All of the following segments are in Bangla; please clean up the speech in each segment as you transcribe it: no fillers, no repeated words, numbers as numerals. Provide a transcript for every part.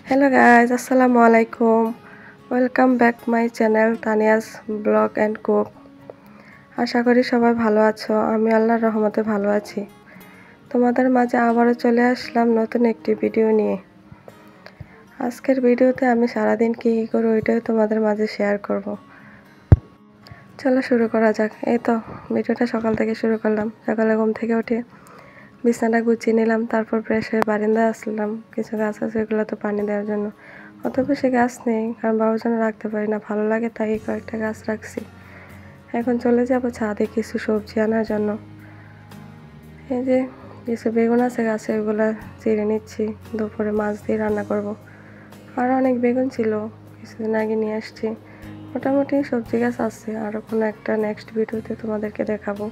Hello guys, assalamu alaikum. Welcome back my channel Tania's Blog and Cook. আশা করি সবাই ভালো আছো। আমি আল্লাহর রহমতে ভালো আছি। তোমাদের মাঝে আবারও চলে আসলাম নতুন একটি ভিডিও নিয়ে। আজকের ভিডিওতে আমি সারাদিন কি করি ওইটাই তোমাদের মাঝে শেয়ার করব। চলো শুরু করা যাক। এই তো ভিডিওটা সকাল থেকে শুরু করলাম। সকালে ঘুম থেকে উঠে বিছানাটা গুছিয়ে নিলাম, তারপর ফ্রেশ হয়ে বারান্দায় আসলাম। কিছু গাছ আছে এগুলো তো পানি দেওয়ার জন্য। অত বেশি গাছ নেই, কারণ বাবার জন্য রাখতে পারি না, ভালো লাগে তাই কয়েকটা গাছ রাখছি। এখন চলে যাব ছাদে কিছু সবজি আনার জন্য। এই যে কিছু বেগুন আছে গাছে, ওইগুলো চিড়ে নিচ্ছি, দুপুরে মাছ দিয়ে রান্না করব। আর অনেক বেগুন ছিল, কিছুদিন আগে নিয়ে আসছি। মোটামুটি সবজি গাছ আছে, আরও কোনো একটা নেক্সট ভিডিওতে তোমাদেরকে দেখাবো।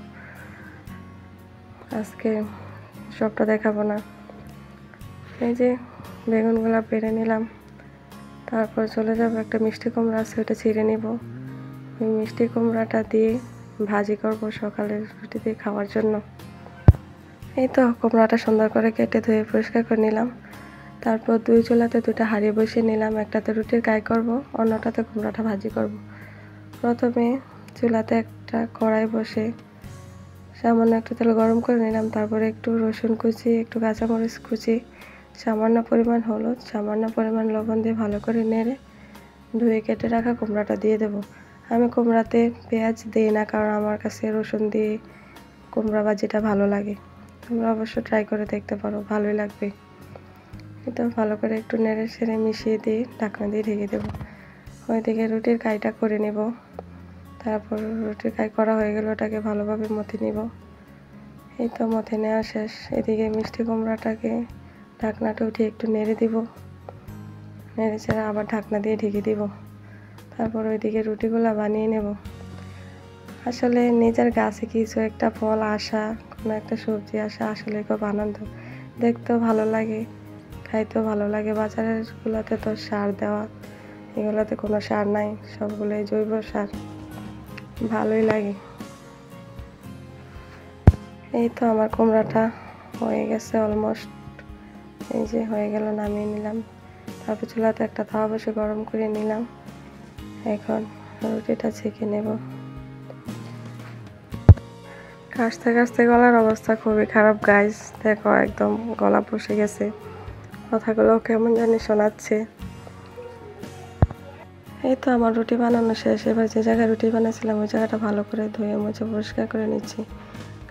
আজকে সবটা দেখাবো না। এই যে বেগুনগুলো পেরে নিলাম, তারপর চলে যাব একটা মিষ্টি কুমড়া আছে, ওটা ছিঁড়ে নিব। ওই মিষ্টি কুমড়াটা দিয়ে ভাজি করব সকালের রুটি দিয়ে খাওয়ার জন্য। এই তো কুমড়াটা সুন্দর করে কেটে ধুয়ে পরিষ্কার করে নিলাম। তারপর দুই চুলাতে দুটো হাঁড়ি বসিয়ে নিলাম, একটাতে রুটির গায়ে করব, অন্যটাতে কুমড়াটা ভাজি করব। প্রথমে চুলাতে একটা কড়াই বসে সামান্য একটু তেল গরম করে নিলাম, তারপরে একটু রসুন কুচি, একটু কাঁচামরিচ কুচি, সামান্য পরিমাণ হলুদ, সামান্য পরিমাণ লবণ দিয়ে ভালো করে নেড়ে ধুয়ে কেটে রাখা কুমড়াটা দিয়ে দেব। আমি কুমড়াতে পেঁয়াজ দিই না, কারণ আমার কাছে রসুন দিয়ে কুমড়া ভাজিটা ভালো লাগে। তোমরা অবশ্য ট্রাই করে দেখতে পারো, ভালোই লাগবে। এটা ভালো করে একটু নেড়ে সেড়ে মিশিয়ে দিয়ে ঢাকনা দিয়ে ঢেকে দেবো। ওইদিকে রুটির কাইটা করে নেব। তারপর রুটির কাই করা হয়ে গেলে ওটাকে ভালোভাবে মথে নিব। এই তো মথে নেওয়া শেষ। এদিকে মিষ্টি কুমড়াটাকে ঢাকনাটা উঠিয়ে একটু নেড়ে দিব, নেড়ে চেড়ে আবার ঢাকনা দিয়ে ঢেকে দিব। তারপর ওইদিকে রুটিগুলো বানিয়ে নেব। আসলে নিজের গাছে কিছু একটা ফল আসা, কোনো একটা সবজি আসা আসলে খুব আনন্দ। দেখতেও ভালো লাগে, খাইতেও ভালো লাগে। বাজারেরগুলোতে তো সার দেওয়া, এগুলোতে কোনো সার নাই, সবগুলোই জৈব সার, ভালোই লাগে। এই তো আমার কুমড়াটা হয়ে গেছে অলমোস্ট। এই যে হয়ে গেল, নামিয়ে নিলাম। তারপর চুলাতে একটা তাওয়া বসে গরম করে নিলাম। এখন রুটিটা ছেঁকে নেব। কাশতে কাশতে গলার অবস্থা খুবই খারাপ গাইস, দেখো একদম গলা বসে গেছে, কথাগুলো কেমন জানি শোনাচ্ছে। এই তো আমার রুটি বানানো শেষ। এবার যে জায়গায় রুটি বানাচ্ছিলাম ওই জায়গাটা ভালো করে ধুয়ে মুছে পরিষ্কার করে নিচ্ছি,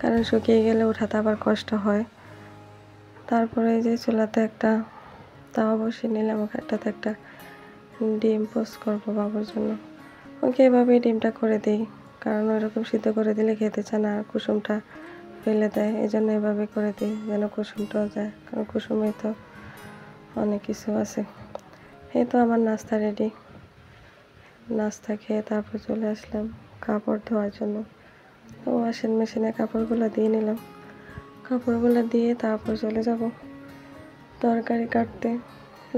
কারণ শুকিয়ে গেলে ওঠাতে আবার কষ্ট হয়। তারপরে এই যে চুলাতে একটা তাওয়া বসিয়ে নিলাম, ওখানটাতে একটা ডিম পোস্ট করবো বাবুর জন্য। ওকে এভাবেই ডিমটা করে দিই, কারণ ওইরকম সিদ্ধ করে দিলে খেতে চায় না, আর কুসুমটা ফেলে দেয়। এই জন্য এভাবে করে দিই যেন কুসুমটাও যায়, কারণ কুসুমে তো অনেক কিছু আছে। এই তো আমার নাস্তা রেডি। নাস্তা খেয়ে তারপর চলে আসলাম কাপড় ধোয়ার জন্য। তো ওয়াশিং মেশিনে কাপড়গুলো দিয়ে নিলাম। কাপড়গুলো দিয়ে তারপর চলে যাব তরকারি কাটতে,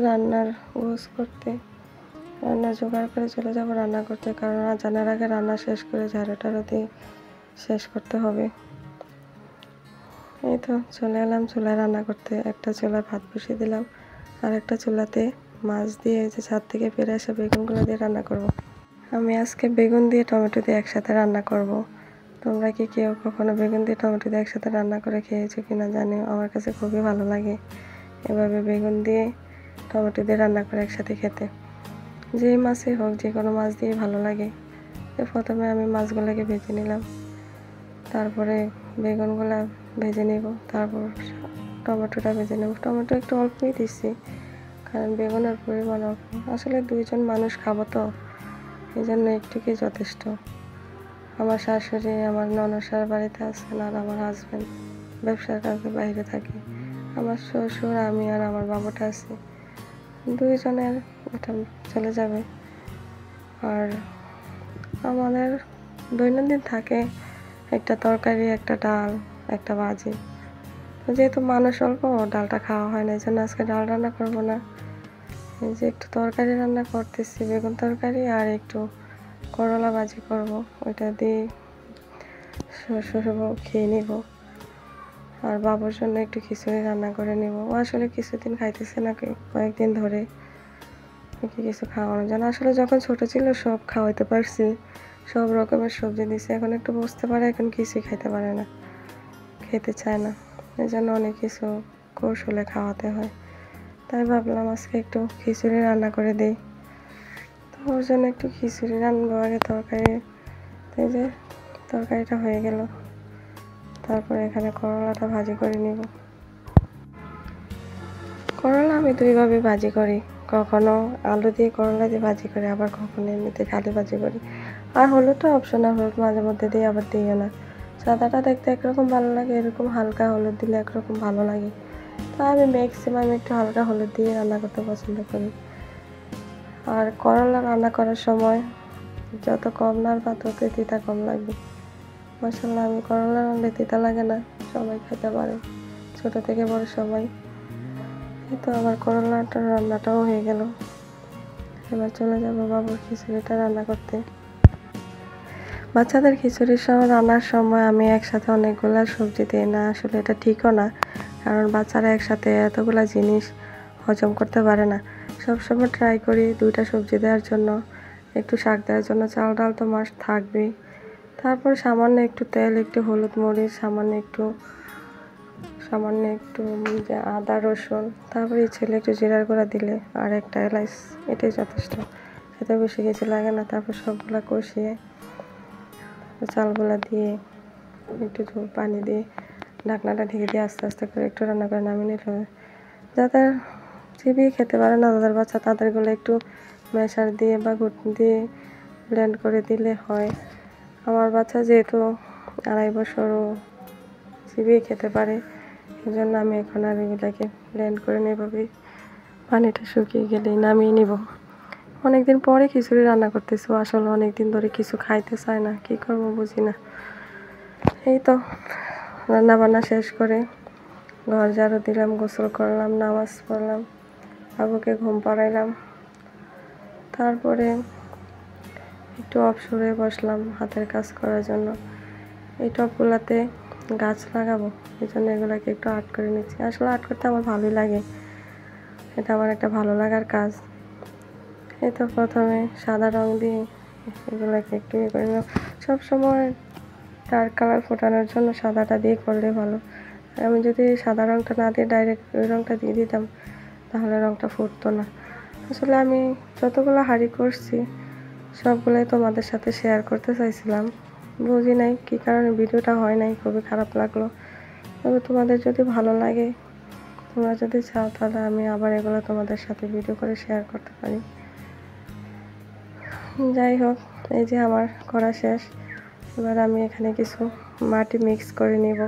রান্নার গোছ করতে, রান্না জোগাড় করে চলে যাব রান্না করতে, কারণ আজানের আগে রান্না শেষ করে ঝাড়ু টাড়ু দিয়ে শেষ করতে হবে। এই তো চলে এলাম চুলায় রান্না করতে। একটা চুলায় ভাত বসিয়ে দিলাম, আর একটা চুলাতে মাছ দিয়ে এই যে ছাদ থেকে ফিরে আসা বেগুনগুলো দিয়ে রান্না করব। আমি আজকে বেগুন দিয়ে টমেটো দিয়ে একসাথে রান্না করব। তোমরা কি কেউ কখনো বেগুন দিয়ে টমেটো দিয়ে একসাথে রান্না করে খেয়েছো কিনা জানিও, আমার কাছে খুবই ভালো লাগে এভাবে বেগুন দিয়ে টমেটো দিয়ে রান্না করে একসাথে খেতে। যেই মাছই হোক, যে কোনো মাছ দিয়ে ভালো লাগে। প্রথমে আমি মাছগুলোকে ভেজে নিলাম, তারপরে বেগুনগুলো ভেজে নিব, তারপর টমেটোটা ভেজে নেব। টমেটো একটু অল্পই দিচ্ছি, কারণ বেগুনের পরিমাণ অল্প। আসলে দুইজন মানুষ খাবো তো, এই জন্য একটুকুই যথেষ্ট। আমার শাশুড়ি, আমার ননসার বাড়িতে আছেন, আর আমার হাজব্যান্ড ব্যবসার কাজে বাইরে থাকে। আমার শ্বশুর, আমি আর আমার বাবুটা আছে, দুইজনের এটা চলে যাবে। আর আমাদের দৈনন্দিন থাকে একটা তরকারি, একটা ডাল, একটা ভাজি। তো যেহেতু মানুষ অল্প, ডালটা খাওয়া হয় না, এই জন্য আজকে ডাল রান্না করবো না। এই যে একটু তরকারি রান্না করতেছি, বেগুন তরকারি, আর একটু করলা ভাজি করব, ওইটা দিয়ে শ্বশুরবাবু খেয়ে নিব। আর বাবুর জন্য একটু খিচুড়ি রান্না করে নিব। ও আসলে কিছুদিন খাইতেছে না, কয়েকদিন ধরে কিছু খাওয়ানোর জন্য। আসলে যখন ছোট ছিল সব খাওয়াইতে পারছি, সব রকমের সবজি দিছি। এখন একটু বুঝতে পারে, এখন কিছুই খাইতে পারে না, খেতে চায় না। এই জন্য অনেক কিছু কৌশলে খাওয়াতে হয়। তাই ভাবলাম আজকে একটু খিচুড়ি রান্না করে দিই। তো ওর জন্য একটু খিচুড়ি রান্নাবো আগে। তরকারি, এই যে তরকারিটা হয়ে গেল, তারপরে এখানে করলাটা ভাজি করে নিব। করলা আমি দুইভাবে ভাজি করি, কখনো আলু দিয়ে করলা দিয়ে ভাজি করি, আবার কখনো এমনিতে খালি ভাজি করি। আর হলুদটা অপশনাল, হলুদ মাঝে মধ্যে দিই, আবার দিইও না। সাদাটা দেখতে একরকম ভালো লাগে, এরকম হালকা হলুদ দিলে একরকম ভালো লাগে। তো আমি ম্যাক্সিমাম একটু হালকা হলুদ দিয়ে রান্না করতে পছন্দ করি। আর করলা রান্না করার সময় যত কম নাড়বা তত তিতা কম লাগবে। মাশাআল্লাহ, আমি করলা রান্নালে তিতা লাগে না, সবাই খেতে পারে, ছোট থেকে বড় সবাই। এই তো আমার করলাটার রান্নাটাও হয়ে গেল। এবার চলে যাবো বাবুর খিচুড়িটা রান্না করতে। বাচ্চাদের খিচুড়ির সময় রান্নার সময় আমি একসাথে অনেকগুলা সবজি দিই না, আসলে এটা ঠিকও না, কারণ বাচ্চারা একসাথে এতগুলা জিনিস হজম করতে পারে না। সবসময় ট্রাই করি দুইটা সবজি দেওয়ার জন্য, একটু শাক দেওয়ার জন্য। চাল ডাল তো মাস্ট থাকবেই। তারপর সামান্য একটু তেল, একটু হলুদ মরিচ, সামান্য একটু যে আদা রসুন, তারপরে ছেলে একটু জিরার গুঁড়া দিলে আর একটা এলাচ, এটাই যথেষ্ট, এতে বেশি কিছু লাগে না। তারপর সবগুলা কষিয়ে চালগুলা দিয়ে একটু ঝোল পানি দিয়ে ঢাকনাটা ঢেকে দিয়ে আস্তে আস্তে করে একটু রান্না করে নামিয়ে নিতে হবে। যাদের চিবিয়ে খেতে পারে না তাদের বাচ্চা, তাদেরগুলো একটু ম্যাশার দিয়ে বা ঘুটনি দিয়ে ব্লেন্ড করে দিলে হয়। আমার বাচ্চা যেহেতু 2.5 বছরও চিবিয়ে খেতে পারে, এই জন্য আমি এখন আর এগুলাকে ব্লেন্ড করে নেভাবে পানিটা শুকিয়ে গেলেই নামিয়ে নিব। অনেকদিন পরে খিচুড়ি রান্না করতেছি, আসলে অনেকদিন ধরে কিছু খাইতে চায় না, কি করবো বুঝি না। এই তো রান্না বান্না শেষ করে ঘর ঝাড়ু দিলাম, গোসল করলাম, নামাজ পড়লাম, বাবুকে ঘুম পাড়াইলাম। তারপরে একটু অবসরে বসলাম হাতের কাজ করার জন্য। এই টবগুলাতে গাছ লাগাবো, এই জন্য এগুলোকে একটু আর্ট করে নিচ্ছি। আসলে আর্ট করতে আমার ভালোই লাগে, এটা আমার একটা ভালো লাগার কাজ। এই তো প্রথমে সাদা রং দিয়ে এগুলোকে একটু ইয়ে করে নিলাম। সবসময় ডার্ক কালার ফোটানোর জন্য সাদাটা দিয়ে করলে ভালো। আমি যদি সাদা রংটা না দিয়ে ডাইরেক্ট ওই রংটা দিয়ে দিতাম তাহলে রংটা ফুটতো না। আসলে আমি যতগুলো হাঁড়ি করছি সবগুলোই তোমাদের সাথে শেয়ার করতে চাইছিলাম, বুঝি নাই কী কারণে ভিডিওটা হয় নাই, খুবই খারাপ লাগলো। তবে তোমাদের যদি ভালো লাগে, তোমরা যদি চাও, তাহলে আমি আবার এগুলো তোমাদের সাথে ভিডিও করে শেয়ার করতে পারি। যাই হোক, এই যে আমার করা শেষ। এবার আমি এখানে কিছু মাটি মিক্স করে নিব।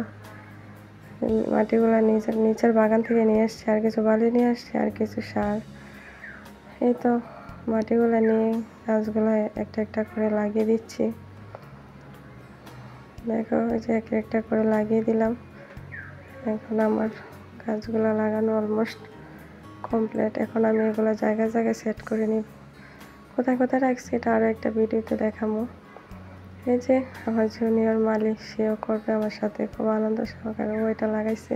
মাটিগুলো নিচের বাগান থেকে নিয়ে এসছি, আর কিছু বালি নিয়ে আসছি, আর কিছু সার। এই তো মাটিগুলো নিয়ে গাছগুলো একটা একটা করে লাগিয়ে দিচ্ছি। দেখো, এই যে একটা একটা করে লাগিয়ে দিলাম। এখন আমার গাছগুলো লাগানো অলমোস্ট কমপ্লিট। এখন আমি এগুলো জায়গায় জায়গায় সেট করে নিব। কোথায় কোথায় রাখছি এটা আরও একটা ভিডিওতে দেখাবো। এই যে আমার জুনিয়র মালিক, সেও করবে আমার সাথে, খুব আনন্দ সহকারে ওইটা লাগাইছে।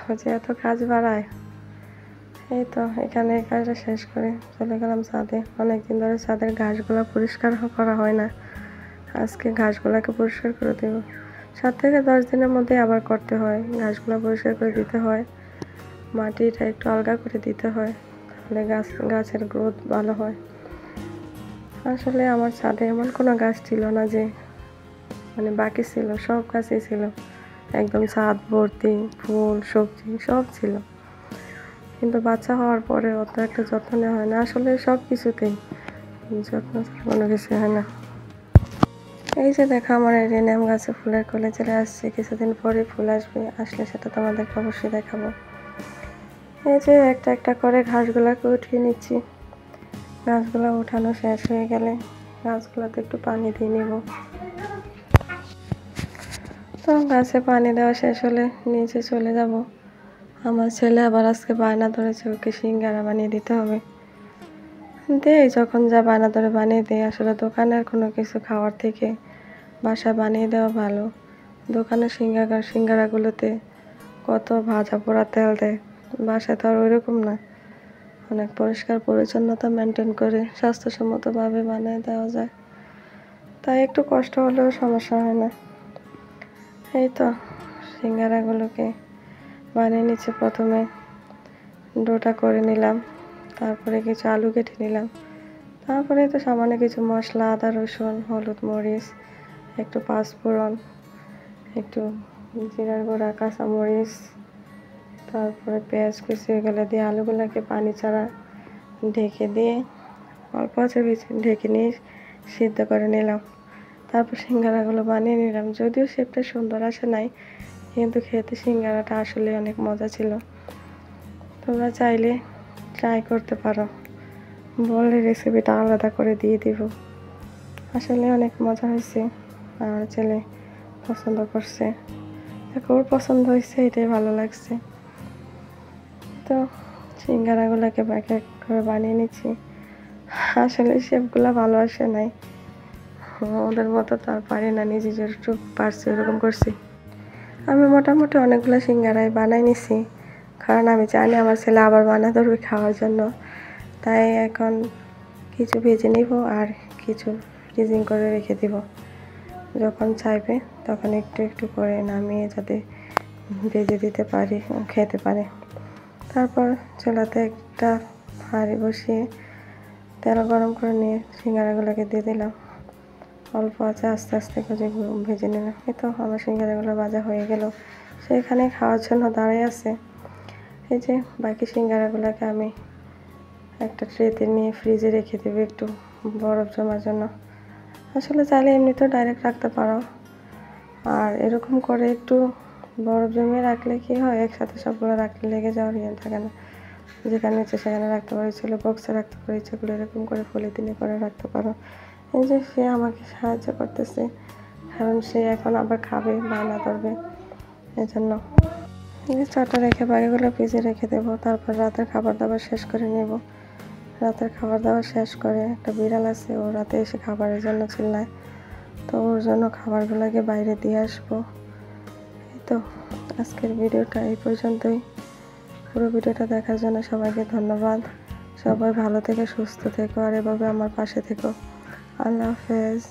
ও যে এত কাজ বাড়ায়। এই তো এখানে এই কাজটা শেষ করে চলে গেলাম ছাদে। অনেকদিন ধরে ছাদের ঘাসগুলো পরিষ্কার করা হয় না, আজকে ঘাসগুলোকে পরিষ্কার করে দেব। 7 থেকে 10 দিনের মধ্যে আবার করতে হয়, ঘাসগুলো পরিষ্কার করে দিতে হয়, মাটিটা একটু আলগা করে দিতে হয়, তাহলে গাছের গ্রোথ ভালো হয়। আসলে আমার ছাদে এমন কোনো গাছ ছিল না যে মানে বাকি ছিল, সব গাছই ছিল, একদম ছাদ ভর্তি ফুল সবজি সব ছিল। কিন্তু বাচ্চা হওয়ার পরে অত একটা যত্ন নেওয়া হয় না, আসলে সব কিছুতেই যত্ন কোনো কিছু হয় না। এই যে দেখো, আমার এরিনিয়াম গাছে ফুলের কলি চলে আসছে, কিছুদিন পরে ফুল আসবে, আসলে সেটা তোমাদেরকে অবশ্যই দেখাবো। এই যে একটা একটা করে ঘাসগুলোকে উঠিয়ে নিচ্ছি। গাছগুলো উঠানো শেষ হয়ে গেলে গাছগুলোতে একটু পানি দিয়ে নেব। তো গাছে পানি দেওয়া শেষ হলে নিচে চলে যাব। আমার ছেলে আবার আজকে বায়না ধরেছে, ওকে সিঙ্গারা বানিয়ে দিতে হবে। দেই যখন যা বায়না ধরে বানিয়ে দেয়। আসলে দোকানের কোনো কিছু খাওয়ার থেকে বাসায় বানিয়ে দেওয়া ভালো। দোকানের সিঙ্গারাগুলোতে কত ভাজা পোড়া তেল দেয়, বাসায় তো আর ওইরকম না। অনেক পরিষ্কার পরিচ্ছন্নতা মেনটেন করে স্বাস্থ্যসম্মতভাবে বানিয়ে দেওয়া যায়, তাই একটু কষ্ট হলেও সমস্যা হয় না। এই তো সিঙ্গারাগুলোকে বানিয়ে নিচ্ছে। প্রথমে ডোটা করে নিলাম, তারপরে কিছু আলু কেটে নিলাম, তারপরে তো সামান্য কিছু মশলা, আদা রসুন, হলুদ মরিচ, একটু পাঁচফোড়ন, একটু জিরার গুঁড়া, কাঁচামরিচ, তারপরে পেঁয়াজ কুচি এগুলো দিয়ে আলুগুলোকে পানি ছাড়া ঢেকে দিয়ে অল্প আছে ঢেকে নিয়ে সিদ্ধ করে নিলাম। তারপর সিঙ্গারাগুলো বানিয়ে নিলাম। যদিও শেপটা সুন্দর আসে নাই, কিন্তু খেতে সিঙ্গারাটা আসলে অনেক মজা ছিল। তোমরা চাইলে ট্রাই করতে পারো, বললে রেসিপিটা আলাদা করে দিয়ে দিব। আসলে অনেক মজা হয়েছে, আমার ছেলে পছন্দ করছে, ওর পছন্দ হয়েছে, এটাই ভালো লাগছে। তো সিঙ্গারাগুলোকে এক এক করে বানিয়ে নিচ্ছি। আসলে শেপগুলো ভালো আসে নাই, ওদের মতো তো আর পারি না, নিজে যেটুকু পারছি ওরকম করছি। আমি মোটামুটি অনেকগুলো সিঙ্গারাই বানাই নিছি, কারণ আমি জানি আমার ছেলে আবার বানা ধরবে খাওয়ার জন্য। তাই এখন কিছু ভেজে নিব আর কিছু ফ্রিজিং করে রেখে দিব, যখন চাইবে তখন একটু একটু করে নামিয়ে যাতে ভেজে দিতে পারি, খেতে পারে। তারপর চুলাতে একটা হাঁড়ি বসিয়ে তেল গরম করে নিয়ে সিঙ্গারাগুলোকে দিয়ে দিলাম। অল্প আছে আস্তে আস্তে করে ভেজে নিলাম। এই তো আমার সিঙ্গারাগুলো ভাজা হয়ে গেল, সেখানে খাওয়ার জন্য দাঁড়িয়ে আছে। এই যে বাকি সিঙ্গারাগুলোকে আমি একটা ট্রেতে নিয়ে ফ্রিজে রেখে দেবো একটু বরফ জমার জন্য। আসলে চাইলে এমনিতেও ডাইরেক্ট রাখতে পারো, আর এরকম করে একটু বরফ জমিয়ে রাখলে কি হয়, একসাথে সবগুলো রাখলে লেগে যাওয়ার ইয়ে থাকে না। যেখানে ইচ্ছে সেখানে রাখতে পারো, ছিল বক্সে রাখতে পারো, ইচ্ছেগুলো এরকম করে পলিথিনে করে রাখতে পারো। এই যে সে আমাকে সাহায্য করতেছে, কারণ সে এখন আবার খাবে, বায়না করবে, এই জন্য। চাটা রেখে বাকিগুলো ফ্রিজে রেখে দেবো। তারপর রাতের খাবার দাবার শেষ করে নেব। রাতের খাবার দাবার শেষ করে, একটা বিড়াল আছে, ও রাতে এসে খাবারের জন্য চিল্লায়, তো ওর জন্য খাবারগুলোকে বাইরে দিয়ে আসবো। এই তো আজকের ভিডিওটা এই পর্যন্তই। পুরো ভিডিওটা দেখার জন্য সবাইকে ধন্যবাদ। সবাই ভালো থেকে সুস্থ থেকো আর এভাবে আমার পাশে থেকো। আল্লাহ হাফেজ।